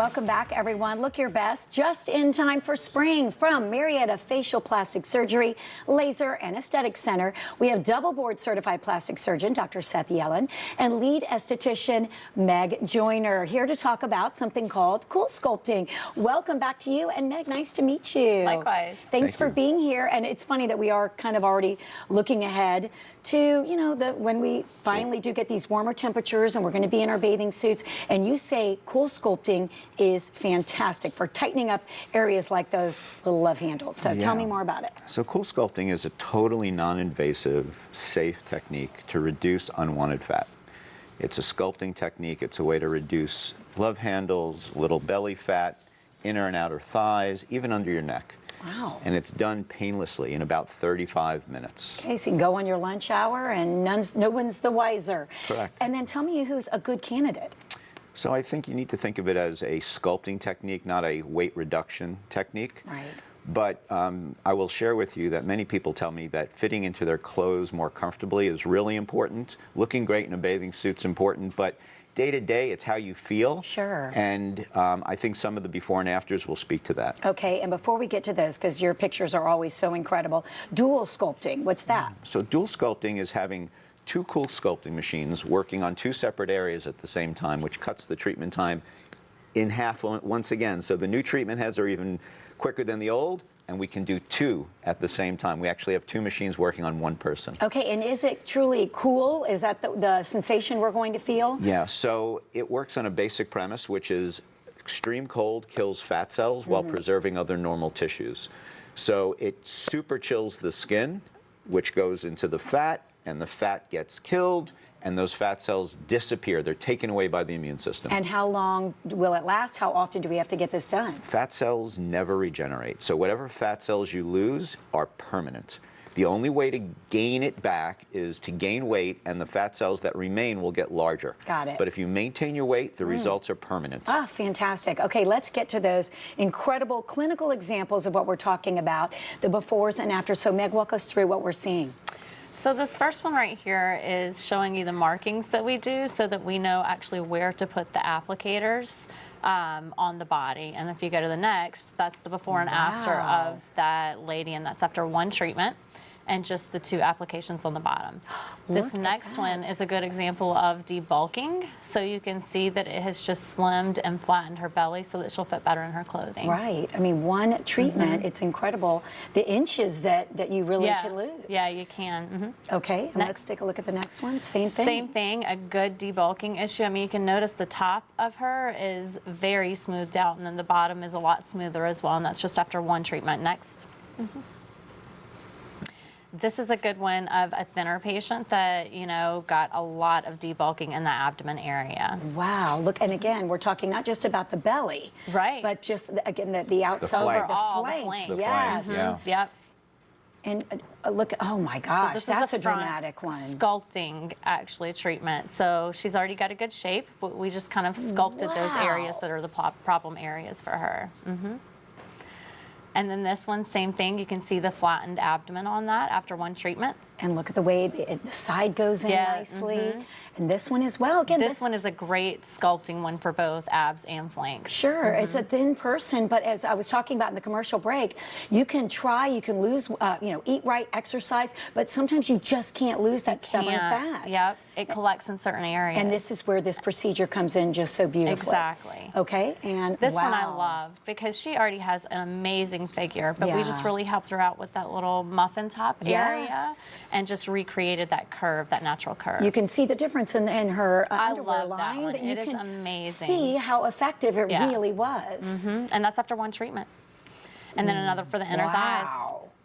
Welcome back, everyone. Look your best just in time for spring. From Marietta Facial Plastic Surgery, Laser and Aesthetic Center, we have double board certified plastic surgeon, Dr. Seth Yellin, and lead esthetician, Meg Joyner, here to talk about something called CoolSculpting. Welcome back to you. And Meg, nice to meet you. Likewise. Thanks for being here. And it's funny that we are kind of already looking ahead to, you know, when we finally do get these warmer temperatures and we're going to be in our bathing suits. And you say CoolSculpting is fantastic for tightening up areas like those little love handles. So tell me more about it. So CoolSculpting is a totally non-invasive, safe technique to reduce unwanted fat. It's a sculpting technique. It's a way to reduce love handles, little belly fat, inner and outer thighs, even under your neck. Wow. And it's done painlessly in about 35 minutes. Okay, so you can go on your lunch hour and no one's the wiser. Correct. And then tell me who's a good candidate. So I think you need to think of it as a sculpting technique, not a weight reduction technique. Right. But I will share with you that many people tell me that fitting into their clothes more comfortably is really important. Looking great in a bathing suit's important, but day to day, it's how you feel. Sure. And I think some of the before and afters will speak to that. Okay, and before we get to this, because your pictures are always so incredible, dual sculpting, what's that? So dual sculpting is having two CoolSculpting machines working on two separate areas at the same time, which cuts the treatment time in half once again. So the new treatment heads are even quicker than the old, and we can do two at the same time. We actually have two machines working on one person. Okay, and is it truly cool? Is that the sensation we're going to feel? Yeah, so it works on a basic premise, which is extreme cold kills fat cells while preserving other normal tissues. So it super chills the skin, which goes into the fat, and the fat gets killed, and those fat cells disappear. They're taken away by the immune system. And how long will it last? How often do we have to get this done? Fat cells never regenerate. So whatever fat cells you lose are permanent. The only way to gain it back is to gain weight, and the fat cells that remain will get larger. Got it. But if you maintain your weight, the results are permanent. Ah, fantastic. Okay, let's get to those incredible clinical examples of what we're talking about, the befores and afters. So Meg, walk us through what we're seeing. So this first one right here is showing you the markings that we do so that we know actually where to put the applicators on the body. And if you go to the next, that's the before and after of that lady, and that's after one treatment and just the two applications on the bottom. This next one is a good example of debulking. So you can see that it has just slimmed and flattened her belly so that she'll fit better in her clothing. Right. I mean, one treatment, it's incredible the inches that you really can lose. Yeah, you can. Okay, and let's take a look at the next one. Same thing. Same thing, a good debulking issue. I mean, you can notice the top of her is very smoothed out, and then the bottom is a lot smoother as well, and that's just after one treatment. Next. This is a good one of a thinner patient that, you know, got a lot of debulking in the abdomen area. Wow, look, and again, we're talking not just about the belly, right? But just, again, the outside, overall, the flank. The yes. flank, Yep. And look, oh my gosh, so that's a dramatic one. Sculpting, actually, treatment. So she's already got a good shape, but we just kind of sculpted those areas that are the problem areas for her. And then this one, same thing. You can see the flattened abdomen on that after one treatment. And look at the way the side goes in nicely. And this one as well. Again, this one is a great sculpting one for both abs and flanks. Sure, it's a thin person, but as I was talking about in the commercial break, you can try, you can lose, you know, eat right, exercise, but sometimes you just can't lose that stubborn fat. Yep, it collects in certain areas. And this is where this procedure comes in just so beautifully. Exactly. Okay, and this one I love because she already has an amazing figure, but we just really helped her out with that little muffin top area and just recreated that curve, that natural curve. You can see the difference in her underwear line. That you it can is amazing. See how effective it really was. And that's after one treatment. And then another for the inner thighs.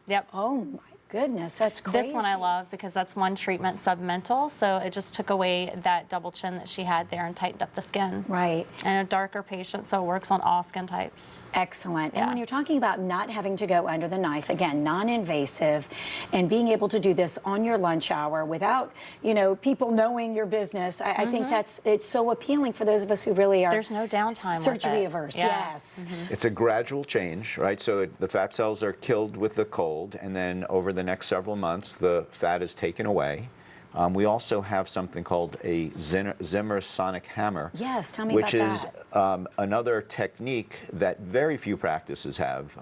Yep. Oh my goodness, that's crazy. This one I love because that's one treatment submental, so it just took away that double chin that she had there and tightened up the skin. Right. And a darker patient, so it works on all skin types. Excellent. And when you're talking about not having to go under the knife, again, non-invasive, and being able to do this on your lunch hour without, you know, people knowing your business, I think it's so appealing for those of us who really are. There's no downtime surgery averse. Yes. It's a gradual change, right? So the fat cells are killed with the cold, and then over the next several months, the fat is taken away. We also have something called a Zimmer sonic hammer. Yes, tell me which about is that. another technique that very few practices have.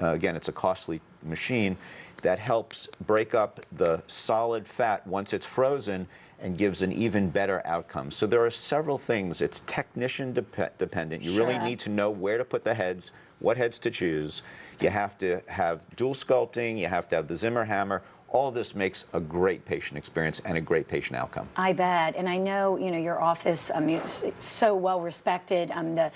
Again, it's a costly machine that helps break up the solid fat once it's frozen and gives an even better outcome. So there are several things. It's technician dependent. You really Sure. need to know where to put the heads, what heads to choose. You have to have dual sculpting. You have to have the Zimmer hammer. All of this makes a great patient experience and a great patient outcome. I bet, and I know your office. It's so well respected.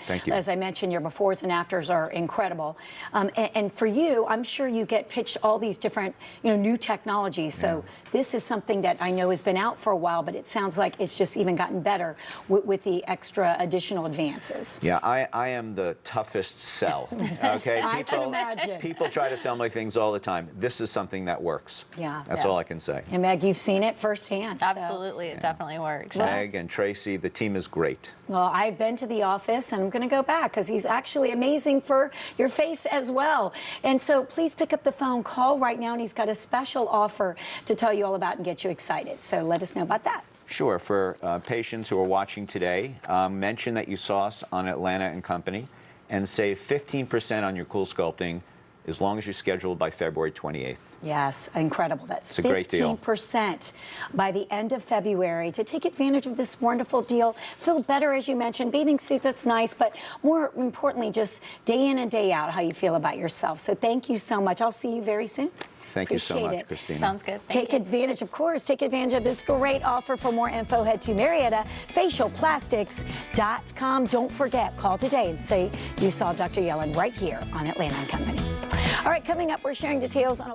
Thank you. As I mentioned, your befores and afters are incredible. And for you, I'm sure you get pitched all these different new technologies. So this is something that I know has been out for a while, but it sounds like it's just even gotten better with the extra additional advances. Yeah, I am the toughest sell. Okay, I can imagine. People try to sell me things all the time. This is something that works. Yeah. That's all I can say. And Meg, you've seen it firsthand. so- Absolutely, it definitely works. Meg and Tracy, the team is great. Well, I've been to the office, and I'm going to go back because he's actually amazing for your face as well. And so please pick up the phone, call right now, and he's got a special offer to tell you all about and get you excited. So let us know about that. Sure. For patients who are watching today, mention that you saw us on Atlanta and Company and save 15% on your CoolSculpting as long as you're scheduled by February 28th. Yes, incredible. That's It's a great deal. 15% by the end of February to take advantage of this wonderful deal. Feel better, as you mentioned. Bathing suits, that's nice, but more importantly, just day in and day out, how you feel about yourself. So thank you so much. I'll see you very soon. Thank you so Appreciate much, it. Christina. Sounds good. Thank Take you. advantage, of course, take advantage of this great offer. For more info, head to MariettaFacialPlastics.com. Don't forget, call today and say you saw Dr. Yellin right here on Atlanta and Company. All right, coming up, we're sharing details on a